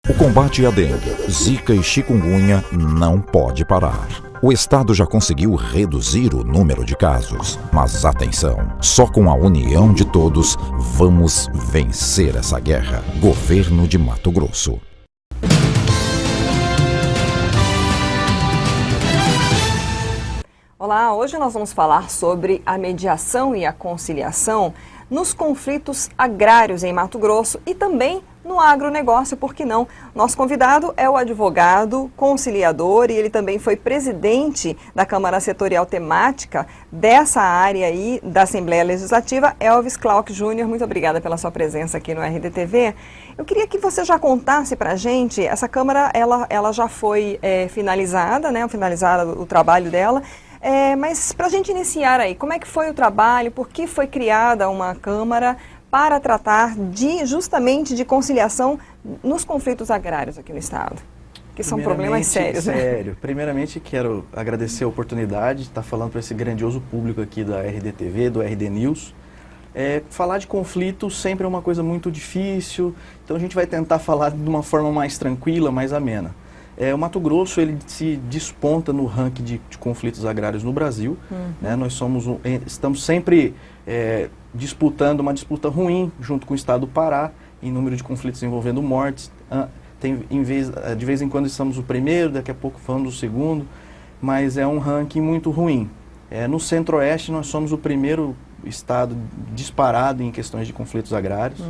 O combate à dengue, zika e chikungunya não pode parar. O Estado já conseguiu reduzir o número de casos, mas atenção, só com a união de todos vamos vencer essa guerra. Governo de Mato Grosso. Olá, hoje nós vamos falar sobre a mediação e a conciliação nos conflitos agrários em Mato Grosso e também no agronegócio, por que não? Nosso convidado é o advogado conciliador e ele também foi presidente da Câmara Setorial Temática dessa área aí da Assembleia Legislativa, Elvis Clark Júnior. Muito obrigada pela sua presença aqui no RDTV. Eu queria que você já contasse para a gente, essa Câmara ela já foi finalizada, né? Finalizado o trabalho dela. Mas para a gente iniciar aí, como é que foi o trabalho, por que foi criada uma Câmara para tratar justamente de conciliação nos conflitos agrários aqui no Estado, que são problemas sérios, né? Primeiramente, quero agradecer a oportunidade de estar falando para esse grandioso público aqui da RDTV, do RD News. Falar de conflito sempre é uma coisa muito difícil, então a gente vai tentar falar de uma forma mais tranquila, mais amena. O Mato Grosso ele se desponta no ranking de conflitos agrários no Brasil. Né? Nós estamos sempre disputando uma disputa ruim junto com o Estado do Pará em número de conflitos envolvendo mortes. De vez em quando estamos o primeiro, daqui a pouco falamos o segundo, mas é um ranking muito ruim. No Centro-Oeste nós somos o primeiro estado disparado em questões de conflitos agrários.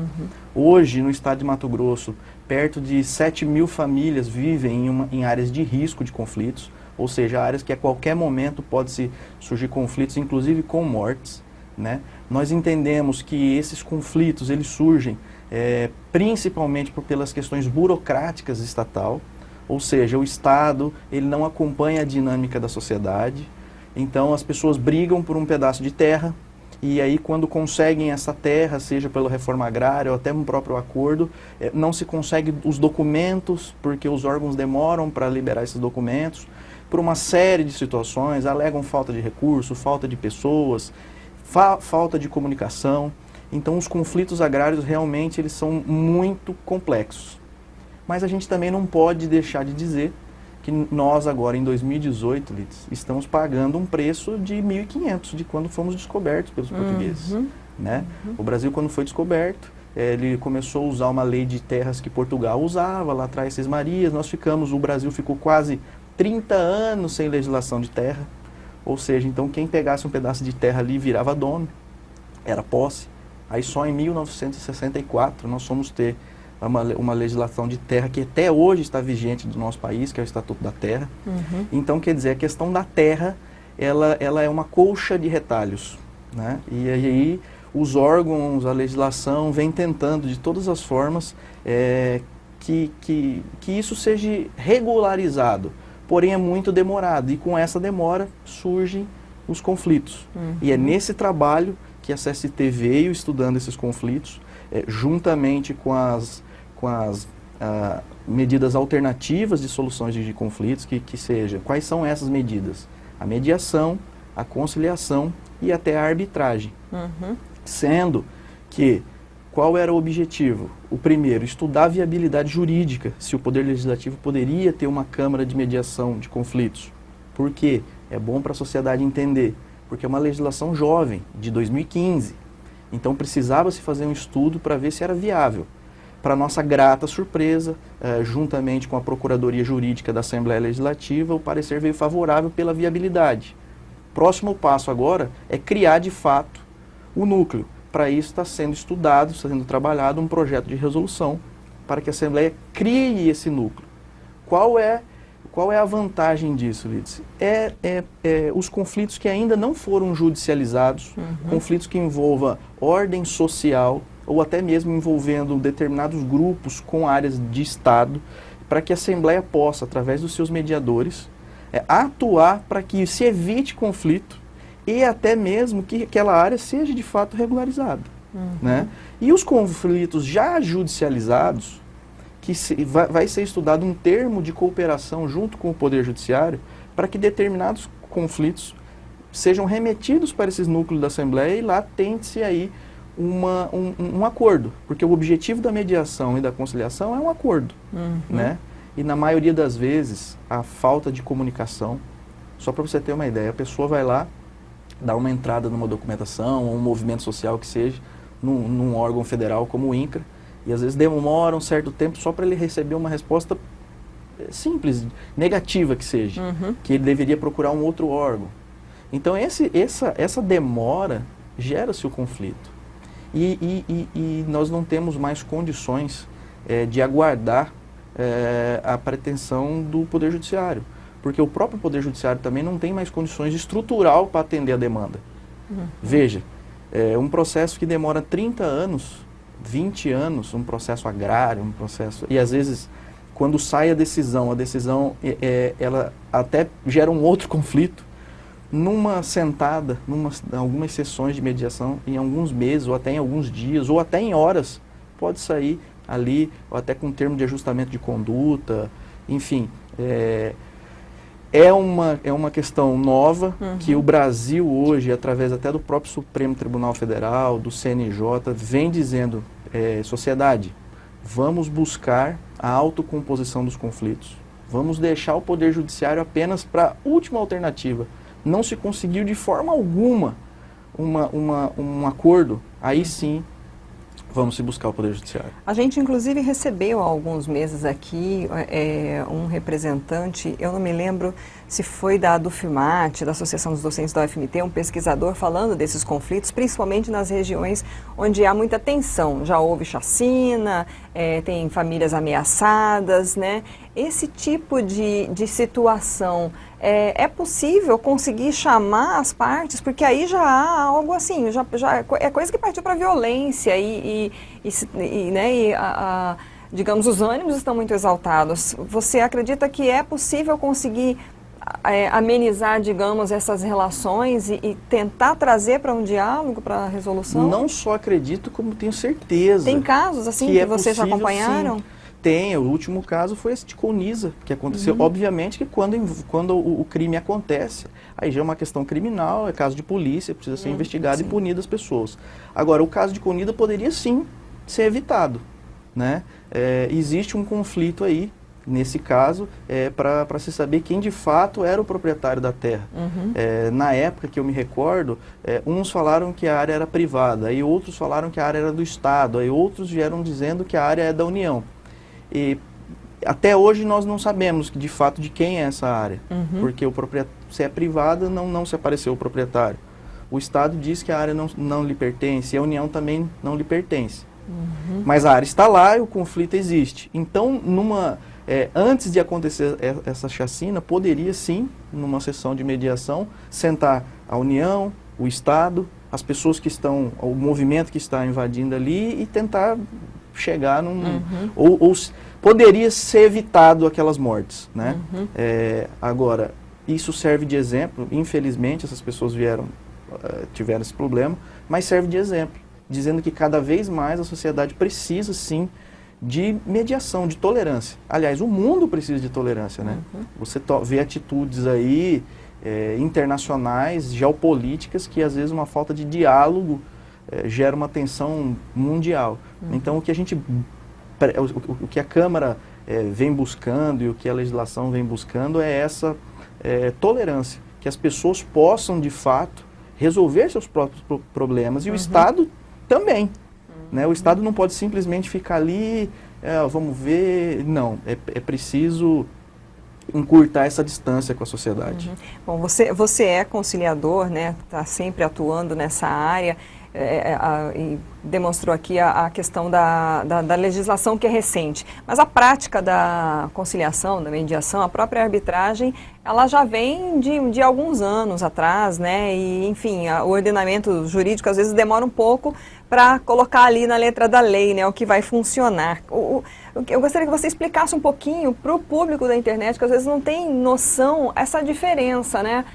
Hoje, no estado de Mato Grosso, perto de 7.000 famílias vivem em áreas de risco de conflitos, ou seja, áreas que a qualquer momento pode surgir conflitos, inclusive com mortes. Né? Nós entendemos que esses conflitos eles surgem principalmente pelas questões burocráticas estatal, ou seja, o Estado ele não acompanha a dinâmica da sociedade, então as pessoas brigam por um pedaço de terra, e aí quando conseguem essa terra, seja pela reforma agrária ou até um próprio acordo, não se consegue os documentos, porque os órgãos demoram para liberar esses documentos, por uma série de situações, alegam falta de recurso, falta de pessoas, falta de comunicação. Então os conflitos agrários realmente eles são muito complexos. Mas a gente também não pode deixar de dizer que nós agora em 2018, Lides, estamos pagando um preço de 1.500 de quando fomos descobertos pelos portugueses. Né? O Brasil, quando foi descoberto, ele começou a usar uma lei de terras que Portugal usava, lá atrás Seis Marias. O Brasil ficou quase 30 anos sem legislação de terra, ou seja, então quem pegasse um pedaço de terra ali virava dono, era posse. Aí só em 1964 nós fomos ter uma legislação de terra que até hoje está vigente do nosso país, que é o Estatuto da Terra. Então, quer dizer, a questão da terra, ela é uma colcha de retalhos. Né? E aí os órgãos, a legislação vem tentando de todas as formas que isso seja regularizado. Porém, é muito demorado e com essa demora surgem os conflitos. E é nesse trabalho que a CST veio estudando esses conflitos, juntamente com as medidas alternativas de soluções de conflitos, que sejam, quais são essas medidas? A mediação, a conciliação e até a arbitragem. Sendo que, qual era o objetivo? O primeiro, estudar a viabilidade jurídica, se o Poder Legislativo poderia ter uma Câmara de Mediação de Conflitos. Por quê? É bom para a sociedade entender, porque é uma legislação jovem, de 2015. Então precisava se fazer um estudo para ver se era viável. Para nossa grata surpresa, juntamente com a Procuradoria Jurídica da Assembleia Legislativa, o parecer veio favorável pela viabilidade. Próximo passo agora é criar de fato o núcleo. Para isso está sendo estudado, está sendo trabalhado um projeto de resolução para que a Assembleia crie esse núcleo. Qual é a vantagem disso, Lidice? Os conflitos que ainda não foram judicializados, conflitos que envolvam ordem social ou até mesmo envolvendo determinados grupos com áreas de Estado, para que a Assembleia possa, através dos seus mediadores, atuar para que se evite conflito e até mesmo que aquela área seja de fato regularizada. Né? E os conflitos já judicializados, que vai ser estudado um termo de cooperação junto com o Poder Judiciário para que determinados conflitos sejam remetidos para esses núcleos da Assembleia e lá tente-se aí um acordo, porque o objetivo da mediação e da conciliação é um acordo, né? E na maioria das vezes, a falta de comunicação, só para você ter uma ideia, a pessoa vai lá, dá uma entrada numa documentação, ou um movimento social que seja, num órgão federal como o INCRA, e às vezes demora um certo tempo só para ele receber uma resposta simples, negativa que seja, que ele deveria procurar um outro órgão. Então essa demora gera-se o conflito. E nós não temos mais condições de aguardar a pretensão do Poder Judiciário, porque o próprio Poder Judiciário também não tem mais condições estrutural para atender a demanda. Veja, um processo que demora 30 anos, 20 anos, um processo agrário, um processo... E às vezes, quando sai a decisão ela até gera um outro conflito. Numa sentada, algumas sessões de mediação, em alguns meses, ou até em alguns dias, ou até em horas, pode sair ali, ou até com termo de ajustamento de conduta, enfim. É uma questão nova que o Brasil hoje, através até do próprio Supremo Tribunal Federal, do CNJ, vem dizendo, sociedade, vamos buscar a autocomposição dos conflitos. Vamos deixar o Poder Judiciário apenas para a última alternativa. Não se conseguiu de forma alguma um acordo, aí sim vamos se buscar o Poder Judiciário. A gente, inclusive, recebeu há alguns meses aqui um representante, eu não me lembro se foi da Dufmat, da Associação dos Docentes da UFMT, um pesquisador falando desses conflitos, principalmente nas regiões onde há muita tensão. Já houve chacina, tem famílias ameaçadas, né? Esse tipo de situação, é possível conseguir chamar as partes? Porque aí já há algo assim, já é coisa que partiu para a violência digamos, os ânimos estão muito exaltados. Você acredita que é possível conseguir amenizar, digamos, essas relações e tentar trazer para um diálogo, para a resolução? Não só acredito, como tenho certeza. Tem casos assim que vocês já acompanharam? Sim. Tem, o último caso foi esse de Coniza, que aconteceu, obviamente que quando o crime acontece, aí já é uma questão criminal, é caso de polícia, precisa ser investigado e punido as pessoas. Agora, o caso de Coniza poderia sim ser evitado, né? Existe um conflito aí, nesse caso, para se saber quem de fato era o proprietário da terra. Na época que eu me recordo, uns falaram que a área era privada, aí outros falaram que a área era do Estado, aí outros vieram dizendo que a área é da União. E até hoje nós não sabemos de fato de quem é essa área, porque se é privada não se apareceu o proprietário. O Estado diz que a área não lhe pertence e a União também não lhe pertence. Mas a área está lá e o conflito existe. Então, antes de acontecer essa chacina, poderia sim, numa sessão de mediação, sentar a União, o Estado, as pessoas que estão, o movimento que está invadindo ali e tentar chegar ou poderia ser evitado aquelas mortes, né? Agora, isso serve de exemplo, infelizmente essas pessoas tiveram esse problema, mas serve de exemplo, dizendo que cada vez mais a sociedade precisa sim de mediação, de tolerância. Aliás, o mundo precisa de tolerância, né? Você vê atitudes aí internacionais, geopolíticas, que às vezes uma falta de diálogo gera uma tensão mundial. Então, o que a Câmara vem buscando e o que a legislação vem buscando é essa tolerância, que as pessoas possam, de fato, resolver seus próprios problemas e o Estado também. Né? O Estado não pode simplesmente ficar ali, vamos ver, não, é preciso encurtar essa distância com a sociedade. Bom, você é conciliador, né? Está sempre atuando nessa área. E demonstrou aqui a questão da legislação que é recente. Mas a prática da conciliação, da mediação, a própria arbitragem, ela já vem de alguns anos atrás, né? E, enfim, o ordenamento jurídico às vezes demora um pouco para colocar ali na letra da lei, né, o que vai funcionar. Eu gostaria que você explicasse um pouquinho para o público da internet, que às vezes não tem noção, essa diferença, né?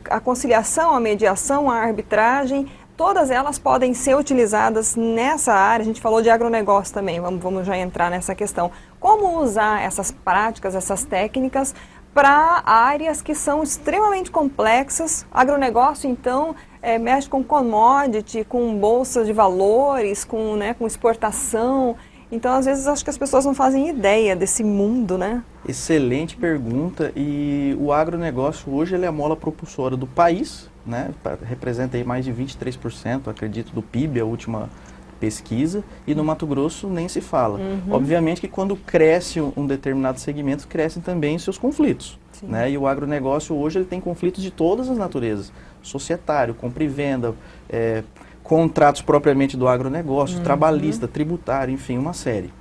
A conciliação, a mediação, a arbitragem, todas elas podem ser utilizadas nessa área. A gente falou de agronegócio também, vamos já entrar nessa questão. Como usar essas práticas, essas técnicas para áreas que são extremamente complexas. Agronegócio, então, mexe com commodity, com bolsa de valores, com exportação. Então, às vezes, acho que as pessoas não fazem ideia desse mundo, né? Excelente pergunta. E o agronegócio hoje ele é a mola propulsora do país, né? Representa aí mais de 23%, acredito, do PIB, a última pesquisa. E no Mato Grosso nem se fala. Obviamente que quando cresce um determinado segmento, crescem também seus conflitos. Né? E o agronegócio hoje ele tem conflitos de todas as naturezas. Societário, compra e venda, contratos propriamente do agronegócio, trabalhista, tributário, enfim, uma série.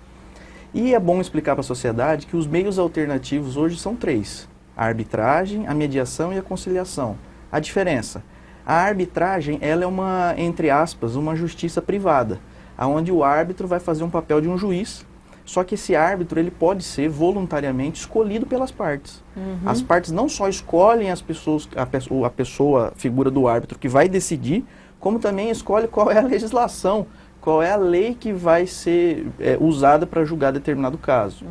E é bom explicar para a sociedade que os meios alternativos hoje são 3. A arbitragem, a mediação e a conciliação. A diferença? A arbitragem, ela é uma, entre aspas, uma justiça privada, onde o árbitro vai fazer um papel de um juiz, só que esse árbitro ele pode ser voluntariamente escolhido pelas partes. As partes não só escolhem as pessoas, a pessoa, a figura do árbitro que vai decidir, como também escolhe qual é a legislação, qual é a lei que vai ser usada para julgar determinado caso.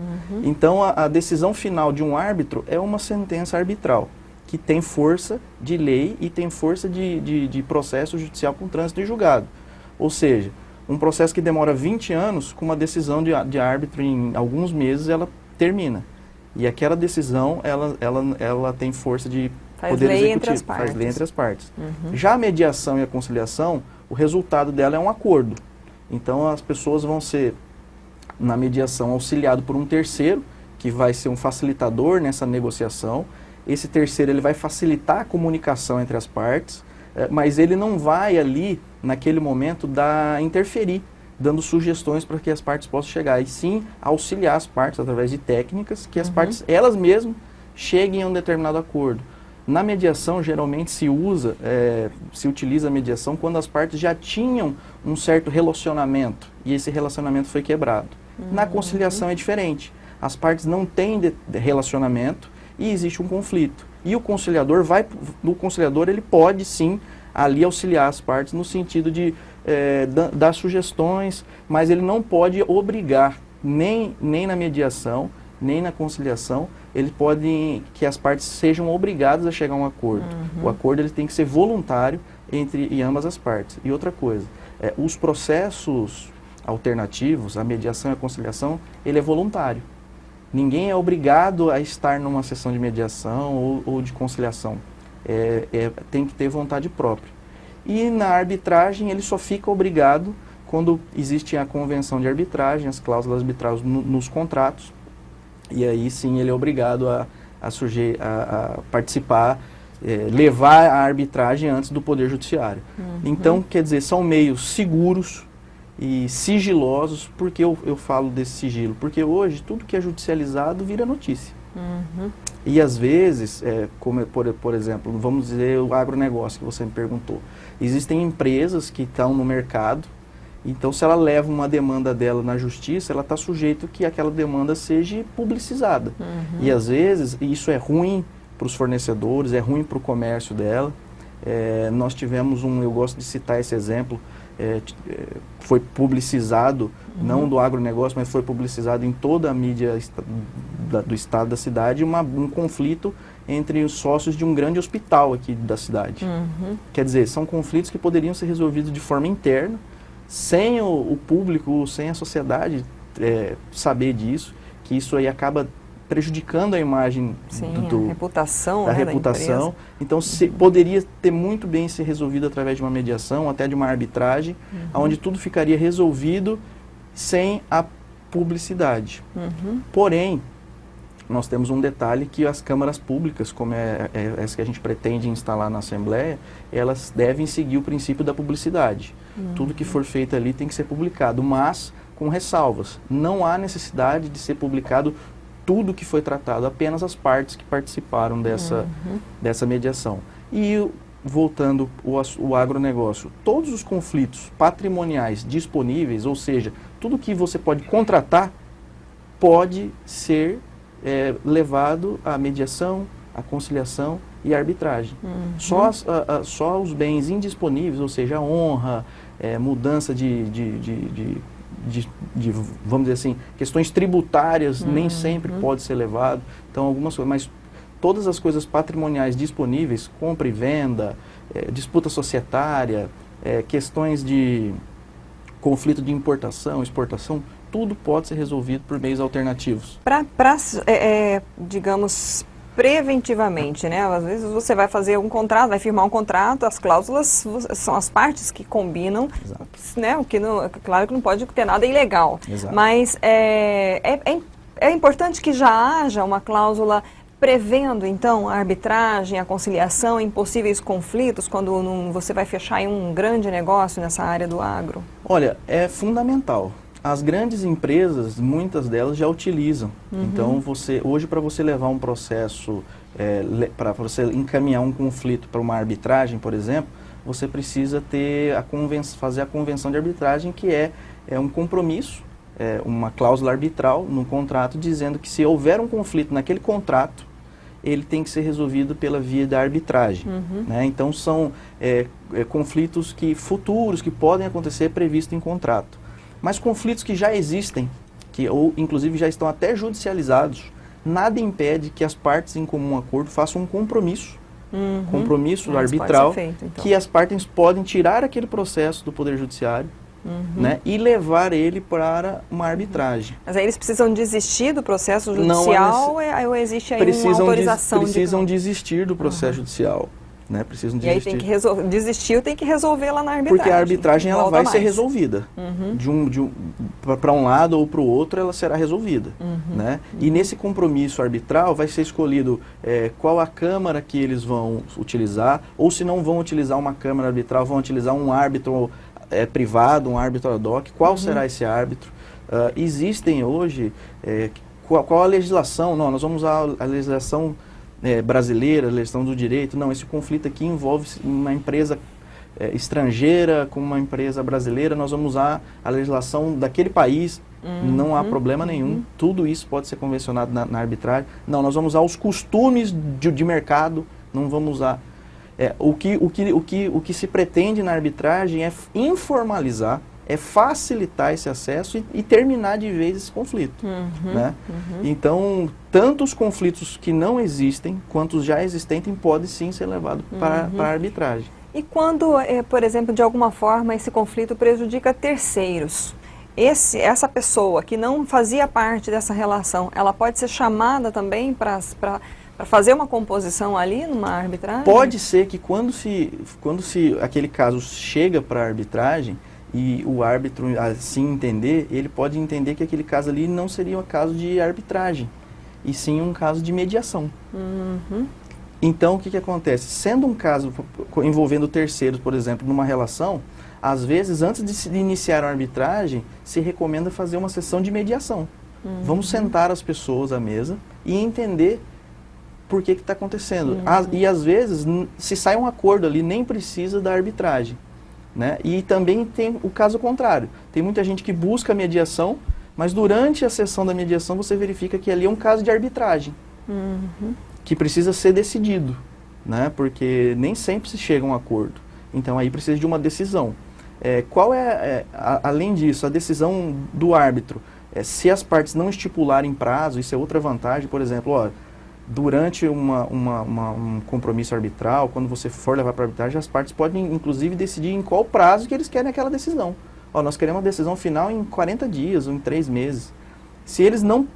Então, a decisão final de um árbitro é uma sentença arbitral, que tem força de lei e tem força de processo judicial com trânsito e julgado. Ou seja, um processo que demora 20 anos, com uma decisão de árbitro em alguns meses, ela termina. E aquela decisão, ela tem força de poder executivo, faz lei entre as partes. Já a mediação e a conciliação, o resultado dela é um acordo. Então as pessoas vão ser, na mediação, auxiliado por um terceiro, que vai ser um facilitador nessa negociação. Esse terceiro ele vai facilitar a comunicação entre as partes, mas ele não vai ali, naquele momento, interferir, dando sugestões para que as partes possam chegar, e sim auxiliar as partes através de técnicas que as partes, elas mesmas, cheguem a um determinado acordo. Na mediação, geralmente se utiliza a mediação quando as partes já tinham um certo relacionamento e esse relacionamento foi quebrado. Na conciliação é diferente. As partes não têm relacionamento e existe um conflito. E o conciliador ele pode sim ali auxiliar as partes no sentido de dar sugestões, mas ele não pode obrigar nem na mediação, nem na conciliação. Ele pode que as partes sejam obrigadas a chegar a um acordo. O acordo ele tem que ser voluntário entre ambas as partes. E outra coisa, os processos alternativos, a mediação e a conciliação, ele é voluntário. Ninguém é obrigado a estar numa sessão de mediação ou de conciliação. Tem que ter vontade própria. E na arbitragem ele só fica obrigado quando existe a convenção de arbitragem, as cláusulas arbitrais nos contratos. E aí sim ele é obrigado a participar, levar a arbitragem antes do Poder Judiciário. Então, quer dizer, são meios seguros e sigilosos. Por que eu falo desse sigilo? Porque hoje tudo que é judicializado vira notícia. E às vezes, como por exemplo, vamos dizer o agronegócio que você me perguntou. Existem empresas que estão no mercado. Então, se ela leva uma demanda dela na justiça, ela está sujeita que aquela demanda seja publicizada. E, às vezes, isso é ruim para os fornecedores, é ruim para o comércio dela. Nós tivemos eu gosto de citar esse exemplo, foi publicizado, não do agronegócio, mas foi publicizado em toda a mídia do estado da cidade, um conflito entre os sócios de um grande hospital aqui da cidade. Quer dizer, são conflitos que poderiam ser resolvidos de forma interna, sem o público, sem a sociedade saber disso, que isso aí acaba prejudicando a imagem a reputação, da reputação. Então, poderia ter muito bem ser resolvido através de uma mediação, até de uma arbitragem, onde tudo ficaria resolvido sem a publicidade. Porém, nós temos um detalhe que as câmaras públicas, como essa que a gente pretende instalar na Assembleia, elas devem seguir o princípio da publicidade. Tudo que for feito ali tem que ser publicado, mas com ressalvas. Não há necessidade de ser publicado tudo que foi tratado, apenas as partes que participaram dessa mediação. E, voltando o agronegócio, todos os conflitos patrimoniais disponíveis, ou seja, tudo que você pode contratar, pode ser levado à mediação, à conciliação e à arbitragem. Só os bens indisponíveis, ou seja, a honra, mudança vamos dizer assim, questões tributárias nem sempre pode ser levado. Então, algumas coisas, mas todas as coisas patrimoniais disponíveis, compra e venda, disputa societária, questões de conflito de importação, exportação, tudo pode ser resolvido por meios alternativos. Digamos, preventivamente, né? Às vezes você vai fazer um contrato, vai firmar um contrato, as cláusulas são as partes que combinam, né? O que não, claro que não pode ter nada ilegal. Exato. Mas é importante que já haja uma cláusula prevendo, então, a arbitragem, a conciliação em possíveis conflitos, quando você vai fechar em um grande negócio nessa área do agro. Olha, é fundamental. As grandes empresas, muitas delas já utilizam. Então, hoje, para você levar um processo, para você encaminhar um conflito para uma arbitragem, por exemplo, você precisa ter fazer a convenção de arbitragem, que é um compromisso, uma cláusula arbitral no contrato, dizendo que se houver um conflito naquele contrato, ele tem que ser resolvido pela via da arbitragem. Né? Então, são conflitos futuros que podem acontecer previsto em contrato. Mas conflitos que já existem, ou inclusive já estão até judicializados, nada impede que as partes em comum acordo façam um compromisso, compromisso arbitral, feito, então, que as partes podem tirar aquele processo do Poder Judiciário, né, e levar ele para uma arbitragem. Mas aí eles precisam desistir do processo judicial ou existe aí uma autorização? Precisam desistir do processo judicial. Né, precisam desistir. E aí tem que desistir, tem que resolver lá na arbitragem. Porque a arbitragem ela vai ser resolvida. Para um lado ou para o outro ela será resolvida. Né? E nesse compromisso arbitral vai ser escolhido qual a câmara que eles vão utilizar, ou se não vão utilizar uma câmara arbitral, vão utilizar um árbitro privado, um árbitro ad hoc. Qual será esse árbitro? Existem hoje, qual a legislação? Não, nós vamos usar a legislação brasileira, legislação do direito. Não, esse conflito aqui envolve uma empresa estrangeira com uma empresa brasileira, nós vamos usar a legislação daquele país, não há problema nenhum, tudo isso pode ser convencionado na arbitragem. Não, nós vamos usar os costumes de mercado, não vamos usar. O que se pretende na arbitragem é informalizar, é facilitar esse acesso e terminar de vez esse conflito. Né? Então, tanto os conflitos que não existem, quanto os já existentes, podem sim ser levados para a arbitragem. E quando, por exemplo, de alguma forma, esse conflito prejudica terceiros, essa pessoa que não fazia parte dessa relação, ela pode ser chamada também para fazer uma composição ali numa arbitragem? Pode ser que quando aquele caso chega para a arbitragem, e o árbitro assim entender, ele pode entender que aquele caso ali não seria um caso de arbitragem, e sim um caso de mediação. Então, o que acontece? Sendo um caso envolvendo terceiros, por exemplo, numa relação, às vezes, antes de se iniciar a arbitragem, se recomenda fazer uma sessão de mediação. Vamos sentar as pessoas à mesa e entender por que está acontecendo. E às vezes, se sai um acordo ali, nem precisa da arbitragem. Né? E também tem o caso contrário. Tem muita gente que busca mediação, mas durante a sessão da mediação você verifica que ali é um caso de arbitragem, que precisa ser decidido, né? Porque nem sempre se chega a um acordo. Então aí precisa de uma decisão. Além disso, a decisão do árbitro, se as partes não estipularem prazo, isso é outra vantagem. Por exemplo, durante um compromisso arbitral, quando você for levar para a arbitragem, as partes podem, inclusive, decidir em qual prazo que eles querem aquela decisão. Nós queremos uma decisão final em 40 dias ou em 3 meses. Se eles não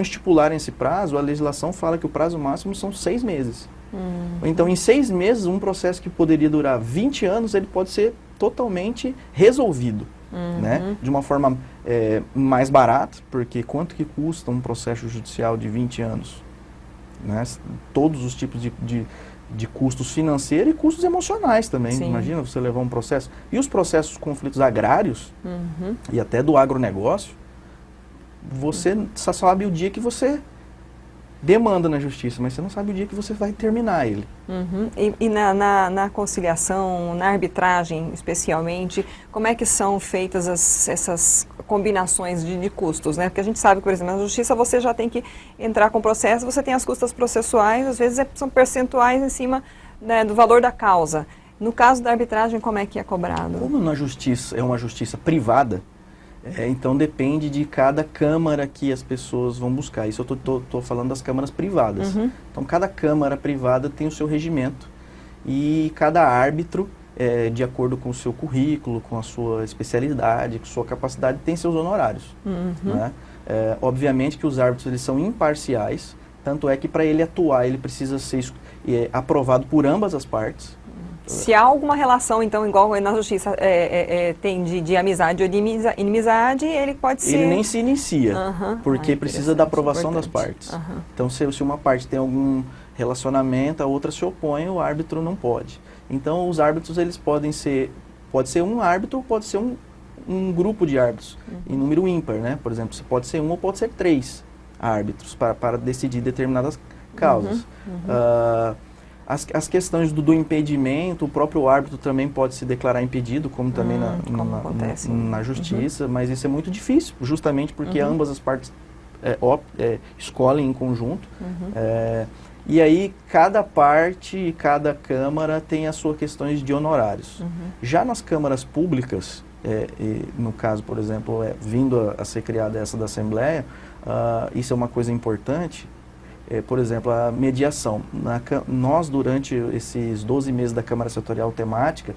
estipularem esse prazo, a legislação fala que o prazo máximo são 6 meses. Então, em 6 meses, um processo que poderia durar 20 anos, ele pode ser totalmente resolvido. Né? De uma forma mais barata, porque quanto que custa um processo judicial de 20 anos? Né? Todos os tipos de custos financeiros e custos emocionais também. Sim. Imagina você levar um processo. E os processos, conflitos agrários, e até do agronegócio, você só sabe o dia que você demanda na justiça, mas você não sabe o dia que você vai terminar ele. E na conciliação, na arbitragem especialmente, como é que são feitas essas combinações de custos, né? Porque a gente sabe que, por exemplo, na justiça você já tem que entrar com o processo, você tem as custas processuais, às vezes são percentuais em cima, né, do valor da causa. No caso da arbitragem, como é que é cobrado? Como na justiça é uma justiça privada, Então depende de cada câmara que as pessoas vão buscar. Isso eu estou falando das câmaras privadas. Então cada câmara privada tem o seu regimento e cada árbitro, de acordo com o seu currículo, com a sua especialidade, com a sua capacidade, tem seus honorários. Né? Obviamente que os árbitros eles são imparciais, tanto é que para ele atuar ele precisa ser aprovado por ambas as partes. Se há alguma relação, então, igual na justiça tem de amizade ou de inimizade, ele pode ser... Ele nem se inicia, porque precisa da aprovação das partes. Então, se uma parte tem algum relacionamento, a outra se opõe, o árbitro não pode. Então, os árbitros, eles podem ser... Pode ser um árbitro, pode ser um grupo de árbitros, em número ímpar, né? Por exemplo, pode ser um ou pode ser 3 árbitros para decidir determinadas causas. As questões do impedimento, o próprio árbitro também pode se declarar impedido, como também na justiça, mas isso é muito difícil, justamente porque ambas as partes escolhem em conjunto. E aí, cada parte e cada câmara tem as suas questões de honorários. Já nas câmaras públicas, no caso, por exemplo, vindo a ser criada essa da Assembleia, isso é uma coisa importante. Por exemplo, a mediação. Nós, durante esses 12 meses da Câmara Setorial Temática,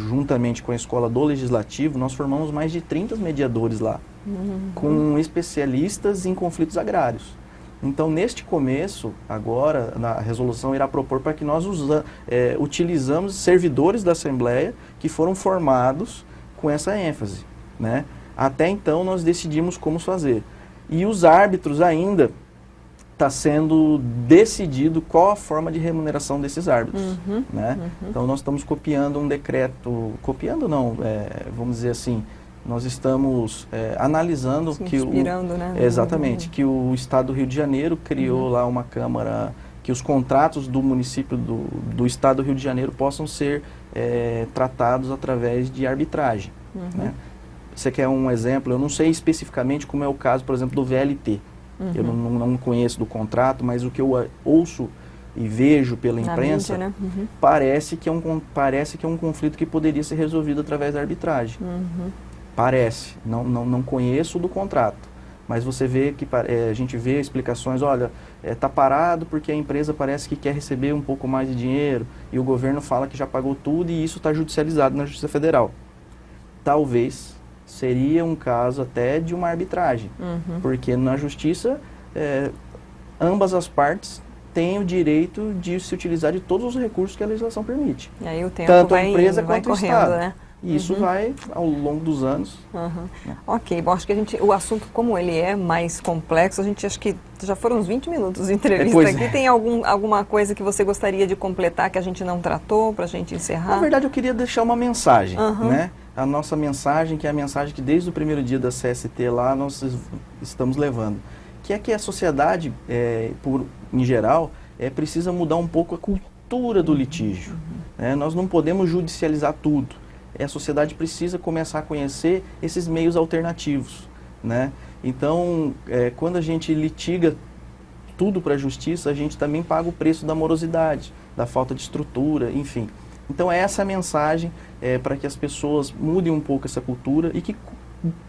juntamente com a Escola do Legislativo, nós formamos mais de 30 mediadores lá, com especialistas em conflitos agrários. Então, neste começo, agora, a resolução irá propor para que nós utilizamos servidores da Assembleia que foram formados com essa ênfase, né? Até então, nós decidimos como fazer. E os árbitros ainda... está sendo decidido qual a forma de remuneração desses árbitros, né? Então nós estamos copiando um decreto, vamos dizer assim, nós estamos analisando exatamente, que o Estado do Rio de Janeiro criou lá uma Câmara, que os contratos do município do Estado do Rio de Janeiro possam ser tratados através de arbitragem, né? Você quer um exemplo? Eu não sei especificamente como é o caso, por exemplo, do VLT. Eu não conheço do contrato, mas o que eu ouço e vejo pela imprensa, mídia, né? Parece que é um conflito que poderia ser resolvido através da arbitragem. Parece. Não conheço do contrato. Mas você vê que a gente vê explicações, olha, está parado porque a empresa parece que quer receber um pouco mais de dinheiro e o governo fala que já pagou tudo e isso está judicializado na Justiça Federal. Talvez seria um caso até de uma arbitragem, porque na justiça ambas as partes têm o direito de se utilizar de todos os recursos que a legislação permite. E aí o tempo tanto a empresa quanto o Estado. Né? E isso vai ao longo dos anos. Né? Ok, bom, acho que o assunto, como ele é mais complexo, acho que já foram uns 20 minutos de entrevista aqui. Tem alguma coisa que você gostaria de completar que a gente não tratou, para a gente encerrar? Na verdade, eu queria deixar uma mensagem, né? A nossa mensagem, que é a mensagem que desde o primeiro dia da CST lá nós estamos levando, que é que a sociedade, em geral, precisa mudar um pouco a cultura do litígio. Né? Nós não podemos judicializar tudo. A sociedade precisa começar a conhecer esses meios alternativos. Né? Então, quando a gente litiga tudo para a justiça, a gente também paga o preço da morosidade, da falta de estrutura, enfim. Então, essa é a mensagem para que as pessoas mudem um pouco essa cultura e que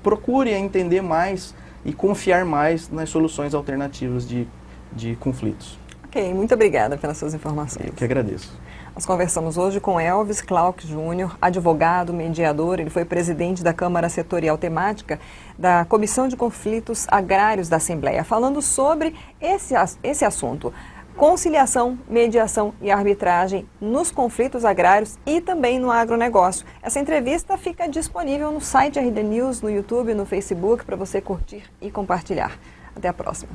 procurem entender mais e confiar mais nas soluções alternativas de conflitos. Ok, muito obrigada pelas suas informações. Eu que agradeço. Nós conversamos hoje com Elvis Clark Júnior, advogado, mediador. Ele foi presidente da Câmara Setorial Temática da Comissão de Conflitos Agrários da Assembleia, falando sobre esse assunto. Conciliação, mediação e arbitragem nos conflitos agrários e também no agronegócio. Essa entrevista fica disponível no site RD News, no YouTube, no Facebook, para você curtir e compartilhar. Até a próxima.